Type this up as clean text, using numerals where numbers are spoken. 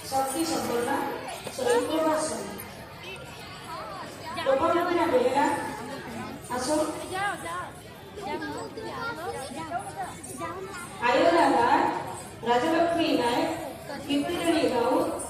शक्ति संपन्न सुप्रभात दोपहर बेला आसो आयोला राजलक्ष्मी नायक कीर्तिरानी राउत